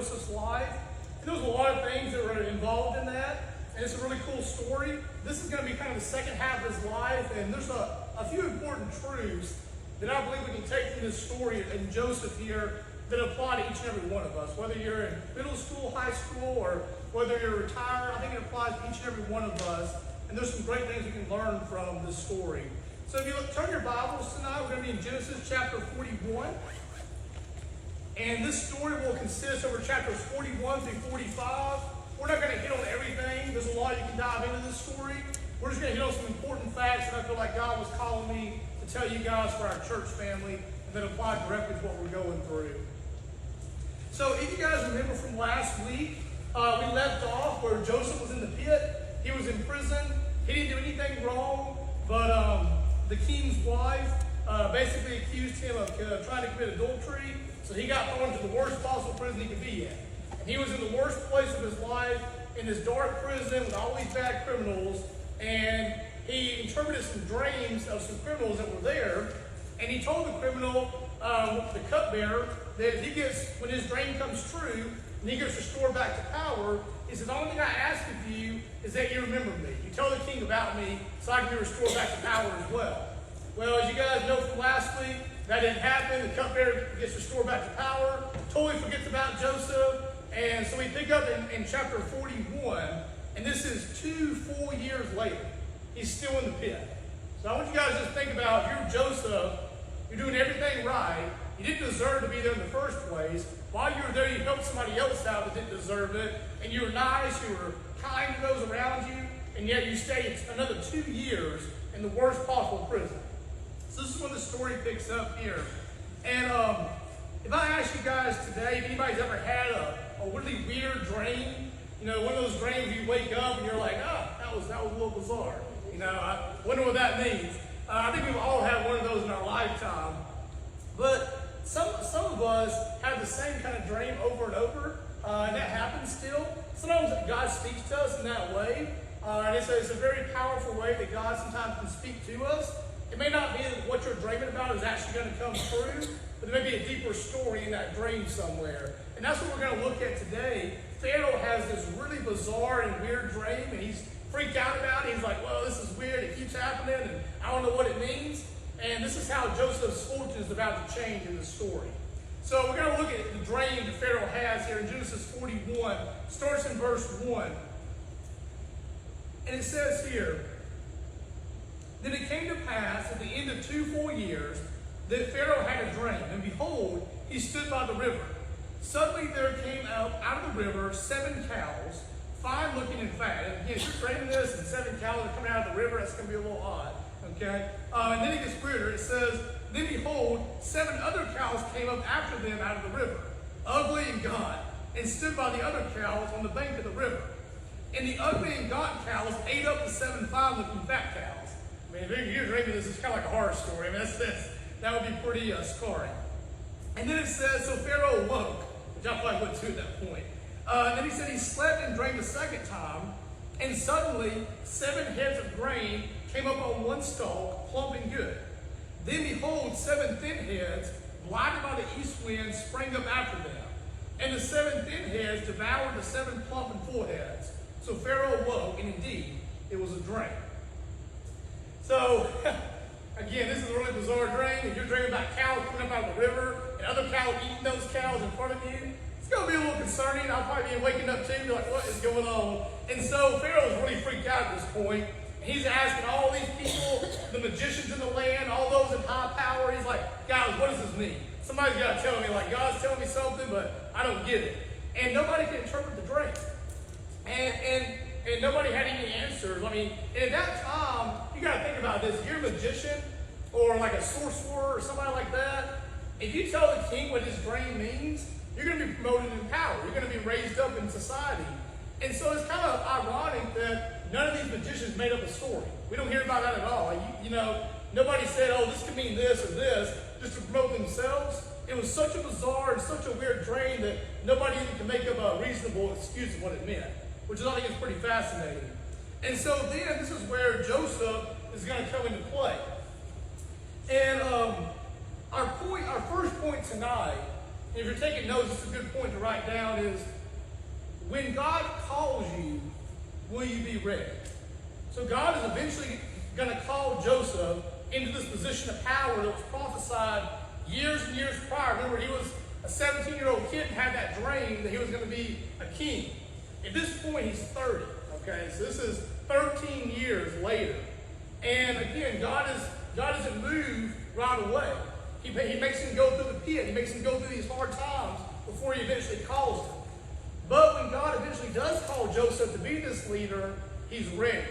Joseph's life. And there was a lot of things that were involved in that. And it's a really cool story. This is going to be kind of the second half of his life. And there's a few important truths that I believe we can take from this story and Joseph here that apply to each and every one of us. Whether you're in middle school, high school, or whether you're retired, I think it applies to each and every one of us. And there's some great things we can learn from this story. So if you turn your Bibles tonight, we're going to be in Genesis chapter 41. And this story will consist over chapters 41 through 45. We're not going to hit on everything. There's a lot you can dive into this story. We're just going to hit on some important facts that I feel like God was calling me to tell you guys for our church family and that apply directly to what we're going through. So if you guys remember from last week, we left off where Joseph was in the pit. He was in prison. He didn't do anything wrong, but the king's wife basically accused him of trying to commit adultery. So he got thrown into the worst possible prison he could be in. And he was in the worst place of his life, in this dark prison with all these bad criminals. And he interpreted some dreams of some criminals that were there. And he told the criminal, the cupbearer, that if he gets, when his dream comes true, and he gets restored back to power, he said, the only thing I ask of you is that you remember me. You tell the king about me so I can be restored back to power as well. Well, as you guys know from last week, that didn't happen. The cupbearer gets restored back to power, totally forgets about Joseph. And so we pick up in chapter 41, and this is 2 full years later. He's still in the pit. So I want you guys to just think about, if you're Joseph, you're doing everything right. You didn't deserve to be there in the first place. While you were there, you helped somebody else out that didn't deserve it. And you were nice, you were kind to those around you, and yet you stayed another 2 years in the worst possible prison. So this is when the story picks up here. And if I ask you guys today, if anybody's ever had a really weird dream, you know, one of those dreams where you wake up and you're like, oh, that was a little bizarre. You know, I wonder what that means. I think we've all had one of those in our lifetime. But some of us have the same kind of dream over and over, and that happens still. Sometimes God speaks to us in that way, and it's a very powerful way that God sometimes can speak to us. It may not be that what you're dreaming about is actually going to come true, but there may be a deeper story in that dream somewhere. And that's what we're going to look at today. Pharaoh has this really bizarre and weird dream, and he's freaked out about it. He's like, well, this is weird. It keeps happening, and I don't know what it means. And this is how Joseph's fortune is about to change in the story. So we're going to look at the dream that Pharaoh has here in Genesis 41. It starts in verse 1. And it says here, then it came to pass at the end of 2 full years that Pharaoh had a dream, and behold, he stood by the river. Suddenly there came out of the river 7 cows, fine looking and fat. And again, if you're dreaming this and 7 cows are coming out of the river, that's going to be a little odd. Okay? And then it gets weirder. It says, then behold, 7 other cows came up after them out of the river, ugly and gaunt, and stood by the other cows on the bank of the river. And the ugly and gaunt cows ate up the 7 fine-looking fat cows. I mean, if you're dreaming this, is kind of like a horror story. I mean, that would be pretty scarring. And then it says, so Pharaoh awoke, which I probably would too at that point. And then he said he slept and drank the second time, and suddenly 7 heads of grain came up on one stalk, plump and good. Then behold, 7 thin heads, blinded by the east wind, sprang up after them. And the 7 thin heads devoured the 7 plump and full heads. So Pharaoh awoke, and indeed, it was a dream. So, again, this is a really bizarre dream. If you're dreaming about cows coming up out of the river and other cows eating those cows in front of you, it's going to be a little concerning. I'll probably be waking up too, be like, what is going on? And so Pharaoh's really freaked out at this point. And he's asking all these people, the magicians in the land, all those in high power. He's like, guys, what does this mean? Somebody's got to tell me, like, God's telling me something, but I don't get it. And nobody can interpret the dream. And nobody had any answers. I mean, and at that time, you got to think about this. If you're a magician or like a sorcerer or somebody like that, if you tell the king what his dream means, you're going to be promoted in power. You're going to be raised up in society. And so it's kind of ironic that none of these magicians made up a story. We don't hear about that at all. You know, nobody said, oh, this could mean this or this, just to promote themselves. It was such a bizarre and such a weird dream that nobody even can make up a reasonable excuse of what it meant, which I think is pretty fascinating. And so then this is where Joseph is going to come into play. And our first point tonight And if you're taking notes, it's a good point to write down is, when God calls you, will you be ready? So God is eventually going to call Joseph into this position of power that was prophesied years and years prior. Remember, he was a 17-year-old kid and had that dream that he was going to be a king. At this point, he's 30. Okay, so this is 13 years later. And again, God doesn't move right away. He makes him go through the pit. He makes him go through these hard times before he eventually calls him. But when God eventually does call Joseph to be this leader, he's ready.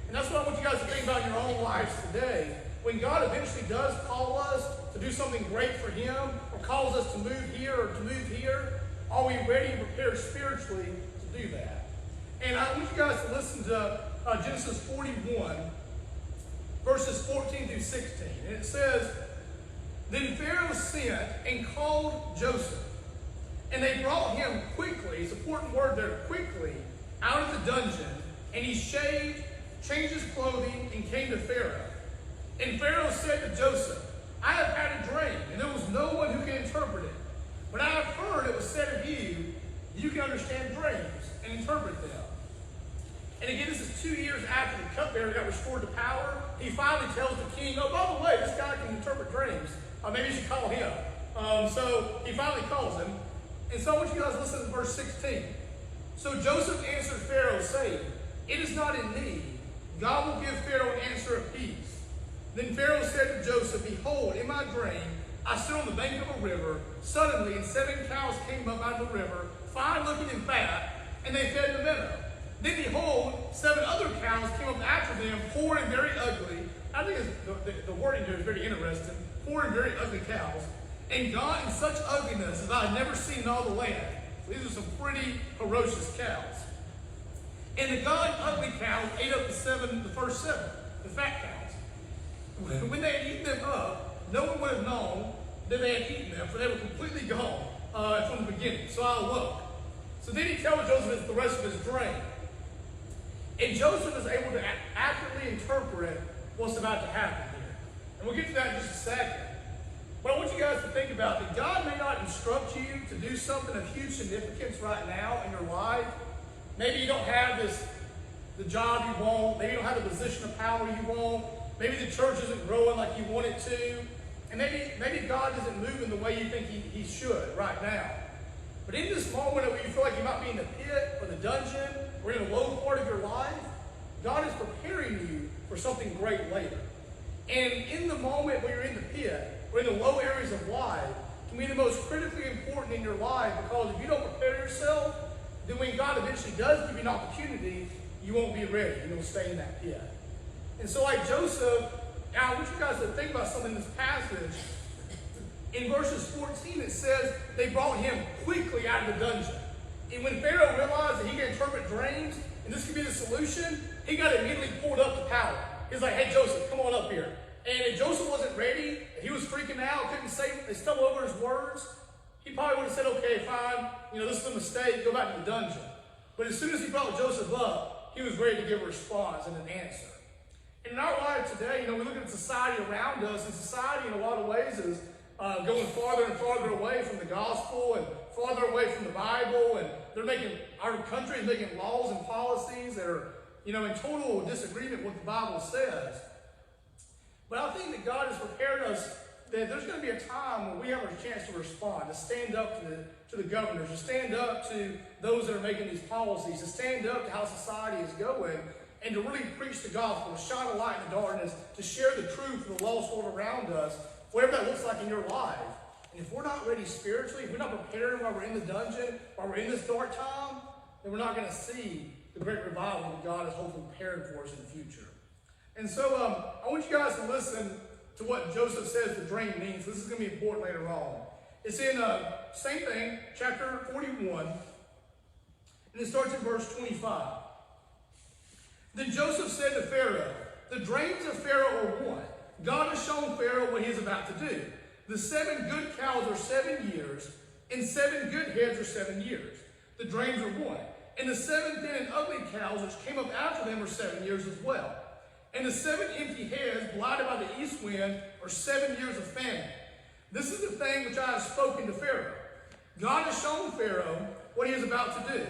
And that's what I want you guys to think about in your own lives today. When God eventually does call us to do something great for him, or calls us to move here or to move here, are we ready and prepared spiritually to do that? And I want you guys to listen to Genesis 41, verses 14 through 16. And it says, "Then Pharaoh sent and called Joseph, and they brought him quickly," it's an important word there, quickly, "out of the dungeon. And he shaved, changed his clothing, and came to Pharaoh. And Pharaoh said to Joseph, I have had a dream, and there was no one who can interpret it. When I have heard it was said of you, you can understand dreams and interpret them." And again, this is 2 years after the cupbearer got restored to power. He finally tells the king, "Oh, by the way, this guy can interpret dreams. Maybe you should call him." So he finally calls him. And so I want you guys to listen to verse 16. "So Joseph answered Pharaoh, saying, It is not in me. God will give Pharaoh an answer of peace. Then Pharaoh said to Joseph, Behold, in my dream, I stood on the bank of a river. Suddenly, and 7 cows came up out of the river, fine looking and fat, and they fed the meadow. Then behold, 7 other cows came up after them, poor and very ugly." I think the wording here is very interesting. "Poor and very ugly cows, and gone in such ugliness as I had never seen in all the land." So these are some pretty ferocious cows. "And the gone ugly cows ate up the first 7, the fat cows. When they had eaten them up, no one would have known that they had eaten them, for they were completely gone from the beginning. So I awoke." So then he tells Joseph the rest of his dream. And Joseph is able to accurately interpret what's about to happen here. And we'll get to that in just a second. But I want you guys to think about that God may not instruct you to do something of huge significance right now in your life. Maybe you don't have the job you want. Maybe you don't have the position of power you want. Maybe the church isn't growing like you want it to. And maybe God isn't moving the way you think he should right now. But in this moment where you feel like you might be in the pit or the dungeon or in a low part of your life, God is preparing you for something great later. And in the moment where you're in the pit or in the low areas of life, can be the most critically important in your life, because if you don't prepare yourself, then when God eventually does give you an opportunity, you won't be ready. You'll stay in that pit. And so like Joseph, now I want you guys to think about something in this passage. In verses 14, it says they brought him quickly out of the dungeon. And when Pharaoh realized that he could interpret dreams, and this could be the solution, he got immediately pulled up to power. He's like, "Hey, Joseph, come on up here." And if Joseph wasn't ready, if he was freaking out, couldn't say, they stumbled over his words, he probably would have said, "Okay, fine, this is a mistake, go back to the dungeon." But as soon as he brought Joseph up, he was ready to give a response and an answer. And in our life today, we look at society around us, and society in a lot of ways is going farther and farther away from the gospel and farther away from the Bible, and our country is making laws and policies that are, in total disagreement with what the Bible says. But I think that God has prepared us that there's going to be a time when we have a chance to respond, to stand up to the governors, to stand up to those that are making these policies, to stand up to how society is going, and to really preach the gospel, to shine a light in the darkness, to share the truth of the lost world around us, whatever that looks like in your life. And if we're not ready spiritually, if we're not prepared while we're in the dungeon, while we're in this dark time, then we're not going to see the great revival that God is hopefully preparing for us in the future. And so I want you guys to listen to what Joseph says the dream means. This is going to be important later on. It's in same thing, chapter 41, and it starts in verse 25. Then Joseph said to Pharaoh, "The dreams of Pharaoh are one. God has shown Pharaoh what he is about to do. The 7 good cows are 7 years, and 7 good heads are 7 years. The dreams are one. And the 7 thin and ugly cows which came up after them are 7 years as well. And the 7 empty heads, blighted by the east wind, are 7 years of famine. This is the thing which I have spoken to Pharaoh. God has shown Pharaoh what he is about to do.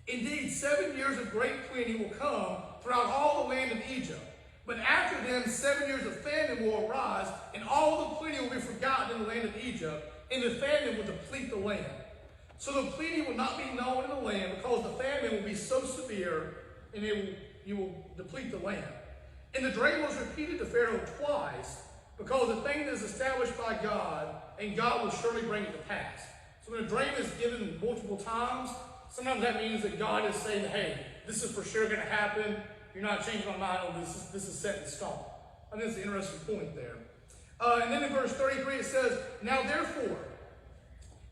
Indeed, 7 years of great plenty will come throughout all the land of Egypt. But after them, 7 years of famine will arise, and all the plenty will be forgotten in the land of Egypt, and the famine will deplete the land. So the plenty will not be known in the land, because the famine will be so severe, and you will deplete the land. And the dream was repeated to Pharaoh twice, because the thing is established by God, and God will surely bring it to pass. So when a dream is given multiple times, sometimes that means that God is saying, hey, this is for sure going to happen. You're not changing my mind on this. This is set in stone. I think that's an interesting point there. And then in verse 33 it says, now therefore.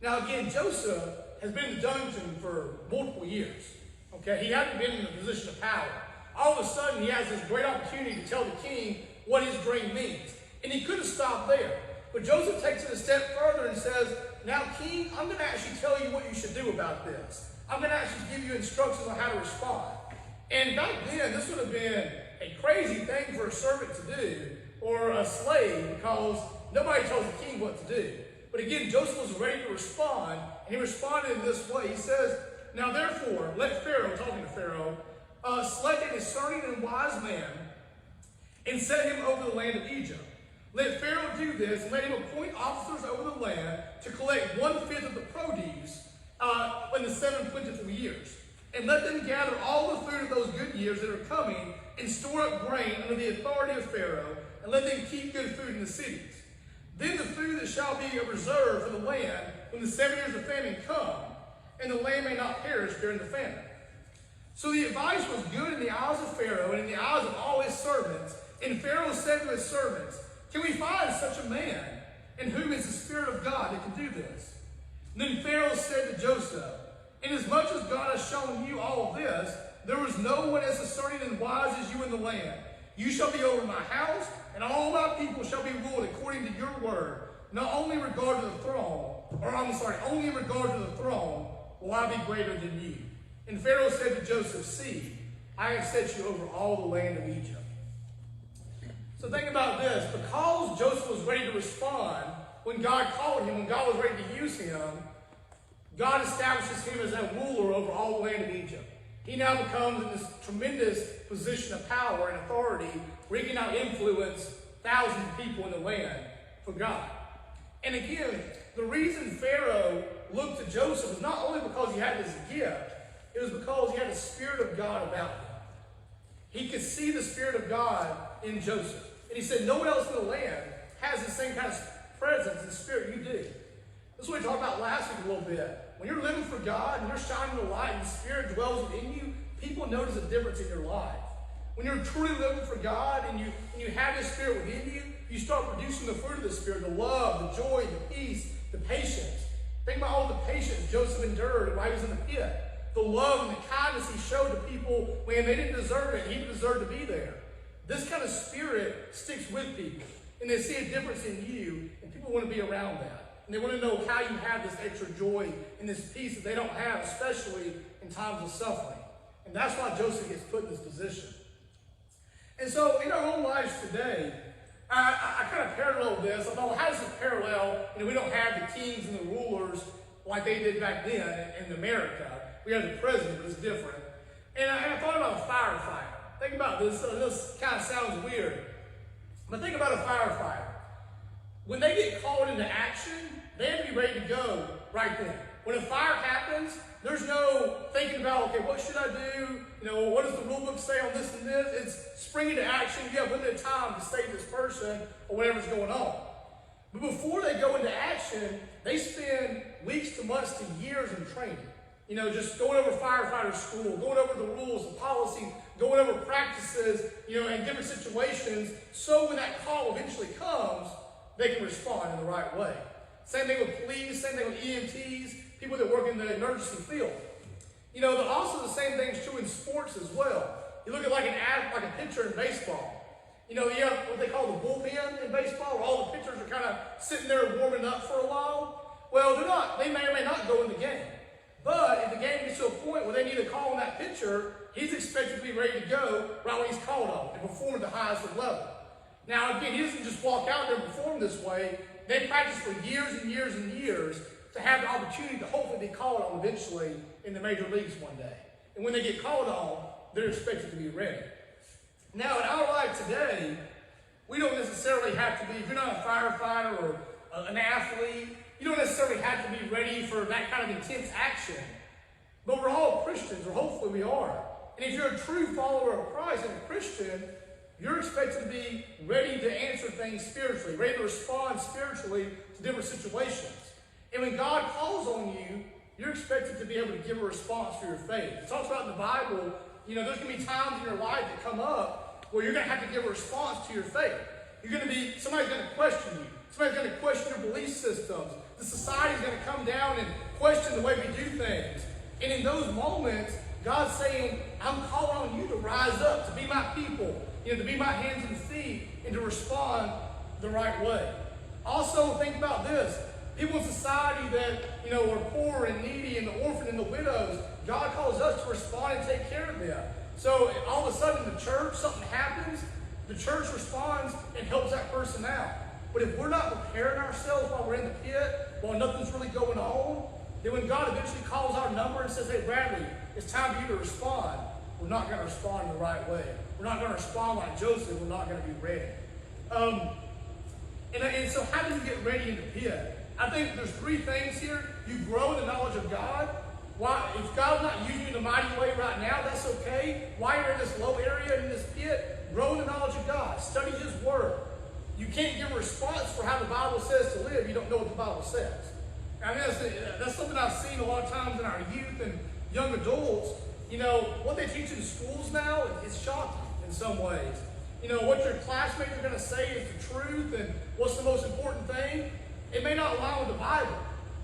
Now again, Joseph has been in the dungeon for multiple years. Okay, he hadn't been in a position of power. All of a sudden, he has this great opportunity to tell the king what his dream means. And he could have stopped there. But Joseph takes it a step further and says, now, king, I'm going to actually tell you what you should do about this. I'm going to actually give you instructions on how to respond. And back then, this would have been a crazy thing for a servant to do, or a slave, because nobody tells the king what to do. But again, Joseph was ready to respond, and he responded in this way. He says, now therefore, let Pharaoh, talking to Pharaoh, select a discerning and wise man, and set him over the land of Egypt. Let Pharaoh do this, and let him appoint officers over the land to collect 1/5 of the produce in the 7 plentiful years. And let them gather all the food of those good years that are coming, and store up grain under the authority of Pharaoh, and let them keep good food in the cities. Then the food that shall be a reserve for the land when the 7 years of famine come, and the land may not perish during the famine. So the advice was good in the eyes of Pharaoh and in the eyes of all his servants. And Pharaoh said to his servants, can we find such a man in whom is the Spirit of God that can do this? And then Pharaoh said to Joseph, inasmuch as God has shown you all of this, there is no one as discerning and wise as you in the land. You shall be over my house, and all my people shall be ruled according to your word. Not only in regard to the throne, only in regard to the throne will I be greater than you. And Pharaoh said to Joseph, see, I have set you over all the land of Egypt. So think about this. Because Joseph was ready to respond when God called him, when God was ready to use him, God establishes him as a ruler over all the land of Egypt. He now becomes in this tremendous position of power and authority where he can now influence thousands of people in the land for God. And again, the reason Pharaoh looked to Joseph was not only because he had this gift, it was because he had the Spirit of God about him. He could see the Spirit of God in Joseph. And he said, no one else in the land has the same kind of presence and spirit you do. This is what we talked about last week a little bit. When you're living for God and you're shining the light and the Spirit dwells within you, people notice a difference in your life. When you're truly living for God and you have His Spirit within you, you start producing the fruit of the Spirit, the love, the joy, the peace, the patience. Think about all the patience Joseph endured while he was in the pit. The love and the kindness he showed to people when they didn't deserve it, he deserved to be there. This kind of spirit sticks with people, and they see a difference in you, and people want to be around that. And they want to know how you have this extra joy and this peace that they don't have, especially in times of suffering. And that's why Joseph gets put in this position. And so in our own lives today, I kind of parallel this. I thought, well, how does this parallel? We don't have the kings and the rulers like they did back then in America. We have the president, but it's different. And I thought about a firefighter. Think about this. This kind of sounds weird. But think about a firefighter. When they get called into action, they have to be ready to go right then. When a fire happens, there's no thinking about, okay, what should I do? What does the rule book say on this and this? It's spring into action. You have limited time to save this person or whatever's going on. But before they go into action, they spend weeks to months to years in training. Just going over firefighter school, going over the rules, the policies, going over practices, in different situations, so when that call eventually comes, they can respond in the right way. Same thing with police, same thing with EMTs, people that work in the emergency field. Also the same thing is true in sports as well. You look at like a pitcher in baseball. You have what they call the bullpen in baseball, where all the pitchers are kind of sitting there warming up for a while. Well, they may or may not go in the game. But if the game gets to a point where they need a call on that pitcher, he's expected to be ready to go right when he's called on and perform at the highest level. Now, again, he doesn't just walk out there and perform this way. They practice for years and years and years to have the opportunity to hopefully be called on eventually in the major leagues one day. And when they get called on, they're expected to be ready. Now, in our life today, we don't necessarily have to be, if you're not a firefighter or an athlete, you don't necessarily have to be ready for that kind of intense action. But we're all Christians, or hopefully we are. And if you're a true follower of Christ and a Christian, you're expected to be ready to answer things spiritually, ready to respond spiritually to different situations. And when God calls on you, you're expected to be able to give a response for your faith. It talks about in the Bible, there's going to be times in your life that come up where you're going to have to give a response to your faith. Somebody's going to question you. Somebody's going to question your belief systems. The society's going to come down and question the way we do things. And in those moments, God's saying, I'm calling on you to rise up, to be my people, to be my hands and feet, and to respond the right way. Also, think about this. People in society that, are poor and needy and the orphan and the widows, God calls us to respond and take care of them. So all of a sudden in the church, something happens, the church responds and helps that person out. But if we're not preparing ourselves while we're in the pit, while nothing's really going on, then when God eventually calls our number and says, hey, Bradley, it's time for you to respond, we're not going to respond the right way. We're not going to respond like Joseph. We're not going to be ready. And so how do you get ready in the pit? I think there's three things here. You grow in the knowledge of God. If God's not using you in a mighty way right now, that's okay. While you're in this low area, in this pit, grow in the knowledge of God. Study His Word. You can't give a response for how the Bible says to live. You don't know what the Bible says. I mean, that's something I've seen a lot of times in our youth and young adults. What they teach in schools now is shocking in some ways. What your classmates are going to say is the truth and what's the most important thing. It may not align with the Bible,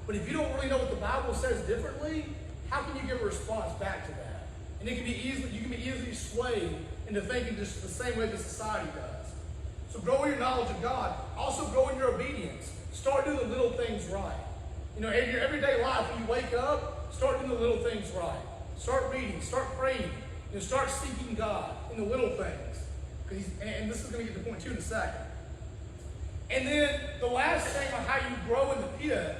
but if you don't really know what the Bible says differently, how can you give a response back to that? And you can be easily swayed into thinking just the same way that society does. So grow in your knowledge of God. Also grow in your obedience. Start doing the little things right. In your everyday life, when you wake up, start doing the little things right. Start reading, start praying, start seeking God in the little things. And this is going to get to point 2 in a second. And then the last thing on how you grow in the pit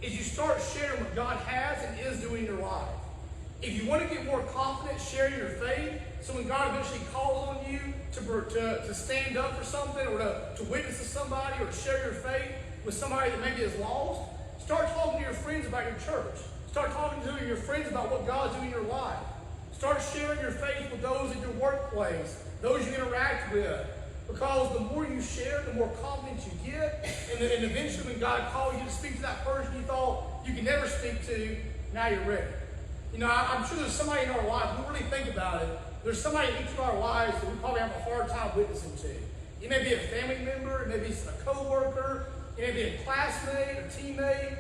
is you start sharing what God has and is doing in your life. If you want to get more confident, share your faith. So when God eventually calls on you to stand up for something or to witness to somebody or to share your faith with somebody that maybe is lost, start talking to your friends about your church. Start talking to your friends about what God's doing in your life. Start sharing your faith with those in your workplace, those you interact with. Because the more you share, the more confidence you get. And eventually when God calls you to speak to that person you thought you could never speak to, now you're ready. I'm sure there's somebody in our life, we really think about it, there's somebody in each of our lives that we probably have a hard time witnessing to. It may be a family member, it may be a coworker, it may be a classmate, a teammate.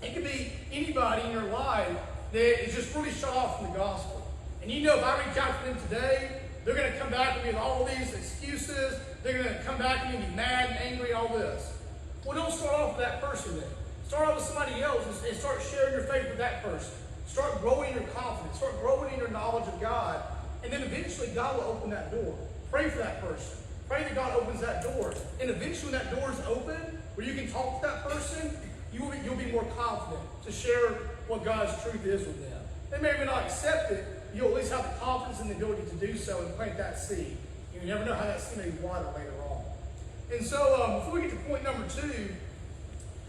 It could be anybody in your life that is just really shut off from the gospel. And if I reach out to them today, they're going to come back to me with all these excuses. They're going to come back to me and be mad and angry, all this. Well, don't start off with that person then. Start off with somebody else and start sharing your faith with that person. Start growing your confidence. Start growing in your knowledge of God. And then eventually God will open that door. Pray for that person. Pray that God opens that door. And eventually when that door is open, where you can talk to that person, you'll be more confident to share what God's truth is with them. They may or may not accept it. You'll at least have the confidence and the ability to do so and plant that seed. You never know how that seed may be watered later on. And so before we get to point number 2,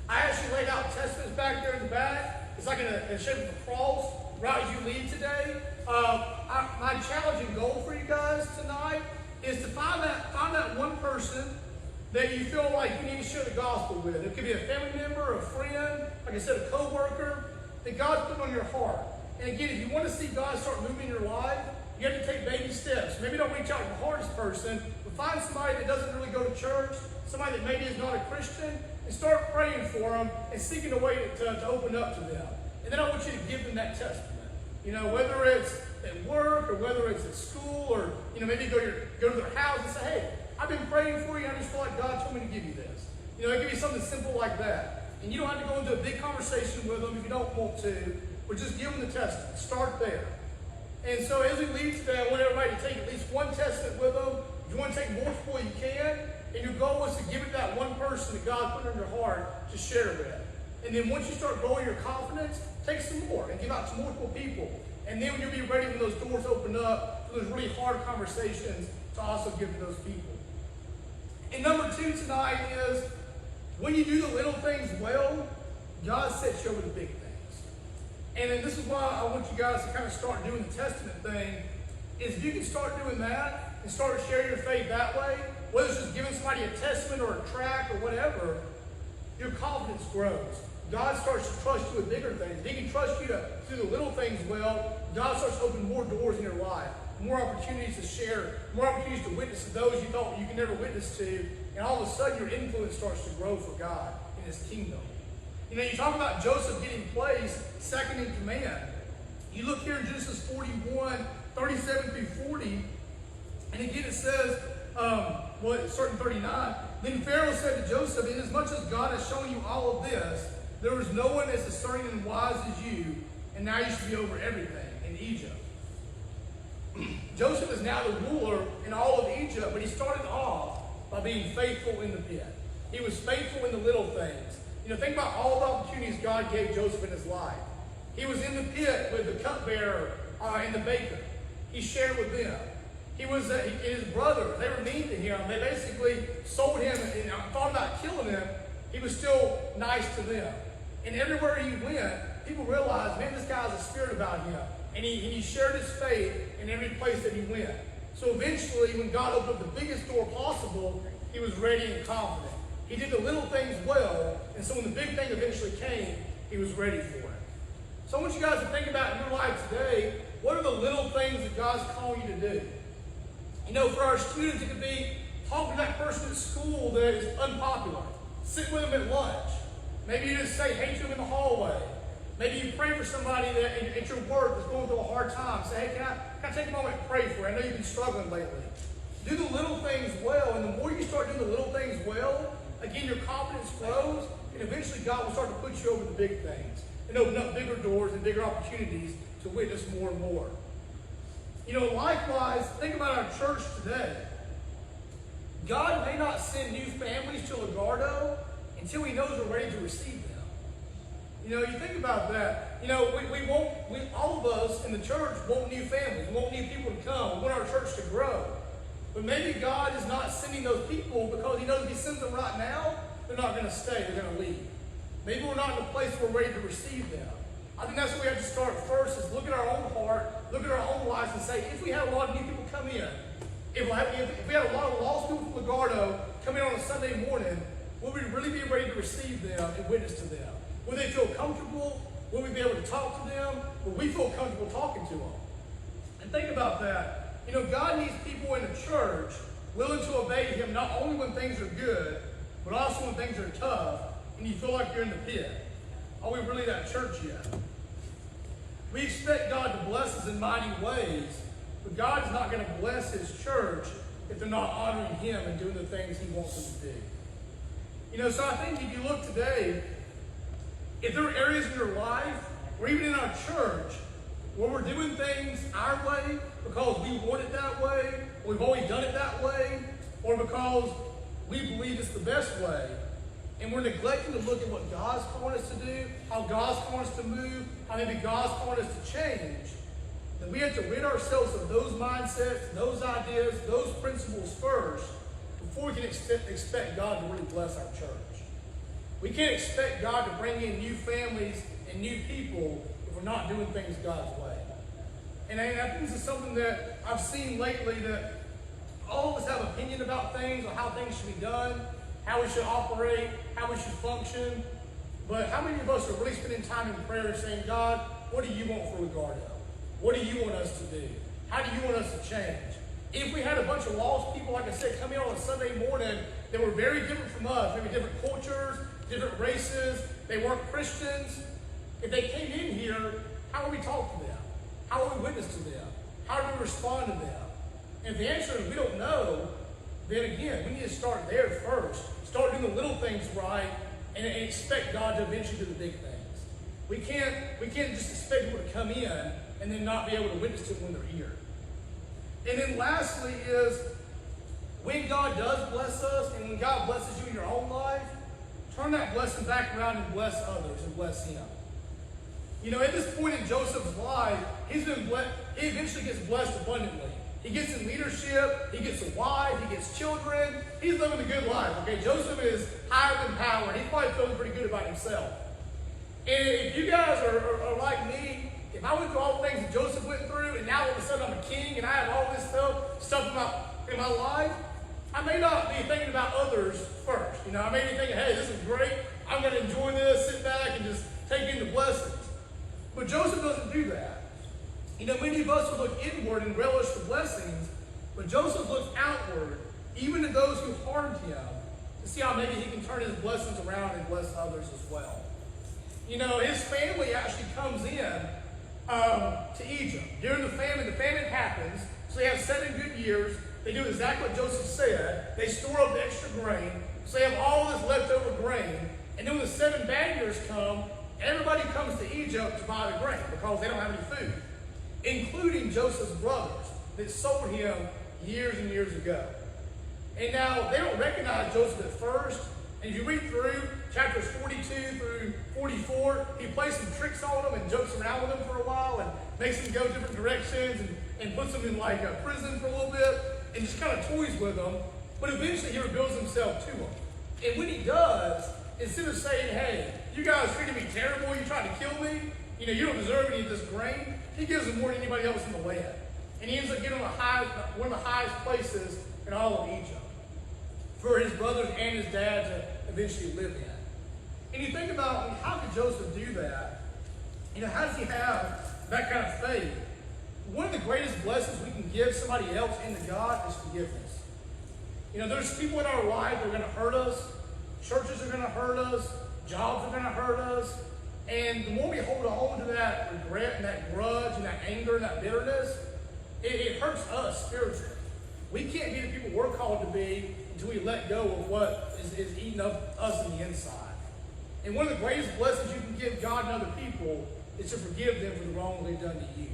I actually laid out testaments back there in the back. It's like in the shape of a cross right as you leave today. My challenge and goal for you guys tonight is to find that one person that you feel like you need to share the gospel with. It could be a family member, a friend, like I said, a coworker, that God's put on your heart. And again, if you want to see God start moving in your life, you have to take baby steps. Maybe don't reach out to the hardest person, but find somebody that doesn't really go to church, somebody that maybe is not a Christian, and start praying for them and seeking a way to open up to them. And then I want you to give them that testament. Whether it's at work or whether it's at school or, maybe go to their house and say, hey, I've been praying for you. I just feel like God told me to give you this. It could be something simple like that. And you don't have to go into a big conversation with them if you don't want to, but just give them the testament. Start there. And so as we leave today, I want everybody to take at least one testament with them. If you want to take multiple, you can. And your goal is to give it to that one person that God put in your heart to share with. And then once you start growing your confidence, take some more and give out to multiple people. And then you'll be ready when those doors open up for those really hard conversations to also give to those people. And number 2 tonight is, when you do the little things well, God sets you over the big things. And then this is why I want you guys to kind of start doing the Testament thing, is if you can start doing that and start sharing your faith that way, whether it's just giving somebody a testament or a tract or whatever, your confidence grows. God starts to trust you with bigger things. If He can trust you to do the little things well, God starts to open more doors in your life, more opportunities to share, more opportunities to witness to those you thought you could never witness to, and all of a sudden your influence starts to grow for God in His kingdom. You know, you talk about Joseph getting placed second in command. You look here in Genesis 41, 37 through 40, and again it says, starting 39, then Pharaoh said to Joseph, inasmuch as God has shown you all of this, there is no one as discerning and wise as you, and now you should be over everything in Egypt. Joseph is now the ruler in all of Egypt, but he started off by being faithful in the pit. He was faithful in the little things. You know, think about all the opportunities God gave Joseph in his life. He was in the pit with the cupbearer and the baker. He shared with them. He was his brothers. They were mean to him. They basically sold him and thought about killing him. He was still nice to them. And everywhere he went, people realized, man, this guy has a spirit about him. And he shared his faith in every place that he went. So eventually, when God opened up the biggest door possible, he was ready and confident. He did the little things well, and so when the big thing eventually came, he was ready for it. So I want you guys to think about in your life today, what are the little things that God's calling you to do? You know, for our students, it could be talking to that person at school that is unpopular. Sit with them at lunch. Maybe you just say hey to them in the hallway. Maybe you pray for somebody that at your work that's going through a hard time. Say, hey, can I take a moment and pray for you? I know you've been struggling lately. Do the little things well, and the more you start doing the little things well, again, your confidence grows, and eventually God will start to put you over the big things and open up bigger doors and bigger opportunities to witness more and more. You know, likewise, think about our church today. God may not send new families to Lagardo until He knows we're ready to receive them. You know, you think about that. You know, all of us in the church want new families. We want new people to come. We want our church to grow. But maybe God is not sending those people because He knows if He sends them right now, they're not going to stay. They're going to leave. Maybe we're not in a place where we're ready to receive them. I think that's where we have to start first, is look at our own heart, look at our own lives and say, if we had a lot of new people come in, if we had a lot of lost people from Lagardo come in on a Sunday morning, will we really be ready to receive them and witness to them? Will they feel comfortable? Will we be able to talk to them? Will we feel comfortable talking to them? And think about that. You know, God needs people in the church willing to obey Him not only when things are good, but also when things are tough and you feel like you're in the pit. Are we really that church yet? We expect God to bless us in mighty ways, but God's not going to bless His church if they're not honoring Him and doing the things He wants them to do. You know, so I think if you look today, if there are areas in your life, or even in our church, where we're doing things our way because we want it that way, or we've always done it that way, or because we believe it's the best way, and we're neglecting to look at what God's calling us to do, how God's calling us to move, how maybe God's calling us to change, then we have to rid ourselves of those mindsets, those ideas, those principles first, before we can expect God to really bless our church. We can't expect God to bring in new families and new people if we're not doing things God's way. And I think this is something that I've seen lately, that all of us have opinion about things, or how things should be done, how we should operate, how we should function. But how many of us are really spending time in prayer saying, God, what do you want for Lagardo? What do you want us to do? How do you want us to change? If we had a bunch of lost people, like I said, come in on a Sunday morning that were very different from us, maybe different cultures, different races, they weren't Christians, if they came in here, how would we talk to them? How would we witness to them? How do we respond to them? And if the answer is we don't know, then again, we need to start there first. Start doing the little things right and expect God to eventually do the big things. We can't just expect people to come in and then not be able to witness to them when they're here. And then lastly is, when God does bless us, and when God blesses you in your own life, turn that blessing back around and bless others and bless him. You know, at this point in Joseph's life, he's been blessed. He eventually gets blessed abundantly. He gets in leadership, he gets a wife, he gets children. He's living a good life, okay? Joseph is higher than power, and he's probably feeling pretty good about himself. And if you guys are like me, if I went through all the things that Joseph went through, and now all of a sudden I'm a king, and I have all this stuff in my life, I may not be thinking about others first. You know, I may be thinking, hey, this is great. I'm going to enjoy this, sit back, and just take in the blessings. But Joseph doesn't do that. You know, many of us will look inward and relish the blessings, but Joseph looks outward, even to those who harmed him, to see how maybe he can turn his blessings around and bless others as well. You know, his family actually comes in to Egypt. During the famine happens, so they have 7 good years. They do exactly what Joseph said. They store up the extra grain, so they have all this leftover grain. And then when the 7 bad years come, everybody comes to Egypt to buy the grain because they don't have any food, including Joseph's brothers that sold him years and years ago. And now they don't recognize Joseph at first. And if you read through chapters 42 through 44, he plays some tricks on them and jokes around with them for a while and makes them go different directions and puts them in like a prison for a little bit and just kind of toys with them. But eventually he reveals himself to them. And when he does, instead of saying, hey, you guys treated me terrible, you tried to kill me, you know, you don't deserve any of this grain, he gives them more than anybody else in the land. And he ends up getting one of the highest places in all of Egypt for his brothers and his dad to eventually live in. And you think about, how could Joseph do that? You know, how does he have that kind of faith? One of the greatest blessings we can give somebody else into God is forgiveness. You know, there's people in our life that are going to hurt us. Churches are going to hurt us. Jobs are going to hurt us. And the more we hold on to that regret and that grudge and that anger and that bitterness, it hurts us spiritually. We can't be the people we're called to be until we let go of what is eating up us in the inside. And one of the greatest blessings you can give God and other people is to forgive them for the wrong they've done to you.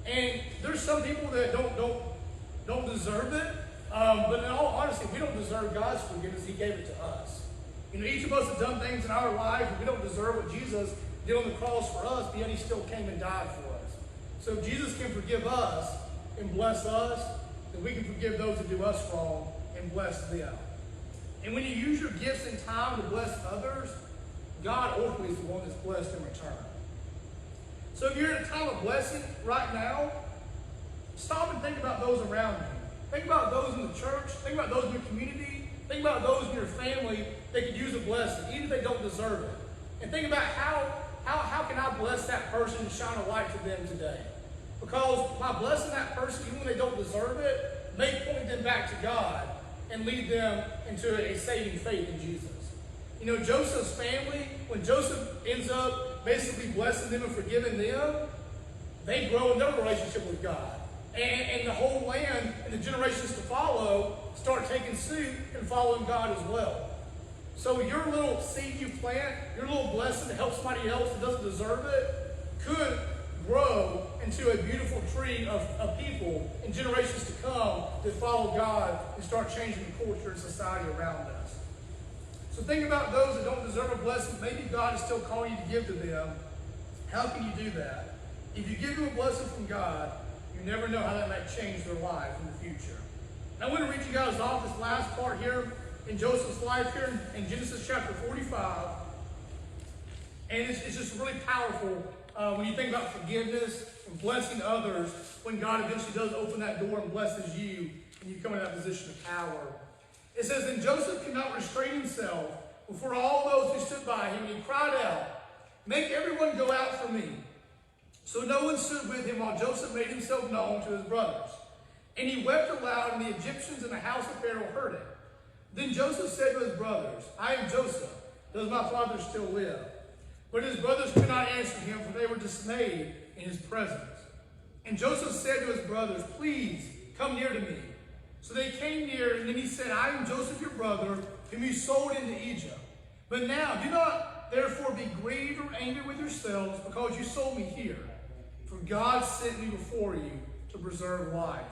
And there's some people that don't deserve it, but in all honesty, we don't deserve God's forgiveness. He gave it to us. You know, each of us have done things in our life, and we don't deserve what Jesus did on the cross for us, but yet he still came and died for us. So if Jesus can forgive us and bless us, then we can forgive those that do us wrong and bless them. And when you use your gifts and time to bless others, God ultimately is the one that's blessed in return. So if you're in a time of blessing right now, stop and think about those around you. Think about those in the church. Think about those in your community. Think about those in your family that could use a blessing, even if they don't deserve it. And think about how can I bless that person and shine a light to them today? Because by blessing that person, even when they don't deserve it, may point them back to God and lead them into a saving faith in Jesus. You know, Joseph's family, when Joseph ends up basically blessing them and forgiving them, they grow in their relationship with God. And the whole land and the generations to follow start taking suit and following God as well. So your little seed you plant, your little blessing to help somebody else that doesn't deserve it, could grow into a beautiful tree of people in generations to come that follow God and start changing the culture and society around us. So think about those that don't deserve a blessing. Maybe God is still calling you to give to them. How can you do that? If you give them a blessing from God, you never know how that might change their life in the future. And I want to read you guys off this last part here in Joseph's life here in Genesis chapter 45. And it's just really powerful when you think about forgiveness and blessing others, when God eventually does open that door and blesses you and you come in that position of power. It says, then Joseph could not restrain himself before all those who stood by him, and he cried out, make everyone go out from me. So no one stood with him while Joseph made himself known to his brothers. And he wept aloud, and the Egyptians in the house of Pharaoh heard it. Then Joseph said to his brothers, I am Joseph. Does my father still live? But his brothers could not answer him, for they were dismayed in his presence. And Joseph said to his brothers, please come near to me. So they came near, and then he said, I am Joseph your brother, whom you sold into Egypt. But now do not therefore be grieved or angry with yourselves, because you sold me here. For God sent me before you to preserve life.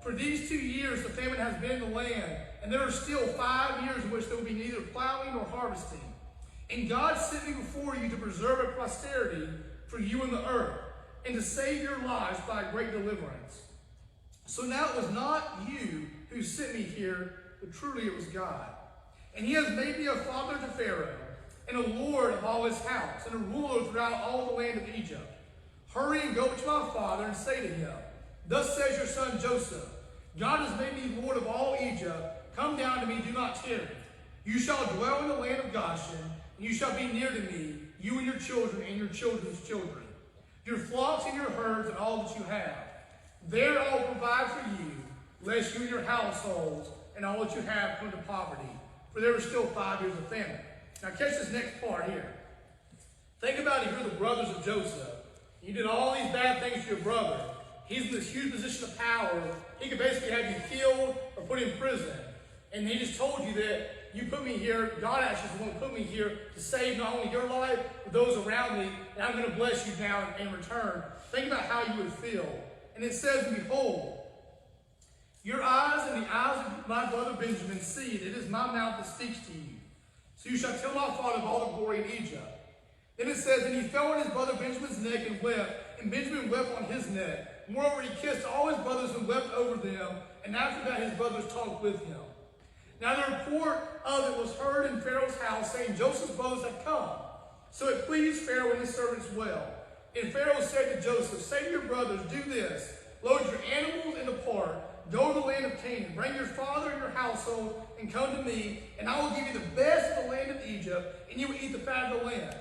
For these 2 years the famine has been in the land, and there are still 5 years in which there will be neither plowing nor harvesting. And God sent me before you to preserve a posterity for you in the earth, and to save your lives by a great deliverance. So now it was not you who sent me here, but truly it was God. And he has made me a father to Pharaoh, and a lord of all his house, and a ruler throughout all the land of Egypt. Hurry and go to my father and say to him, Thus says your son Joseph, God has made me Lord of all Egypt. Come down to me, do not tarry. You shall dwell in the land of Goshen, and you shall be near to me, you and your children and your children's children, your flocks and your herds and all that you have. There I will provide for you, lest you and your households and all that you have come to poverty. For there are still 5 years of famine. Now catch this next part here. Think about it, you're the brothers of Joseph. You did all these bad things to your brother. He's in this huge position of power. He could basically have you killed or put in prison. And he just told you that you put me here, God actually is the one who put me here to save not only your life, but those around me, and I'm going to bless you now in return. Think about how you would feel. And it says, Behold, your eyes and the eyes of my brother Benjamin see, it is my mouth that speaks to you. So you shall tell my father of all the glory in Egypt. Then it says, And he fell on his brother Benjamin's neck and wept, and Benjamin wept on his neck. Moreover, he kissed all his brothers and wept over them, and after that his brothers talked with him. Now the report of it was heard in Pharaoh's house, saying, Joseph's brothers have come. So it pleased Pharaoh and his servants well. And Pharaoh said to Joseph, Say to your brothers, do this, load your animals and depart, go to the land of Canaan, bring your father and your household, and come to me, and I will give you the best of the land of Egypt, and you will eat the fat of the land.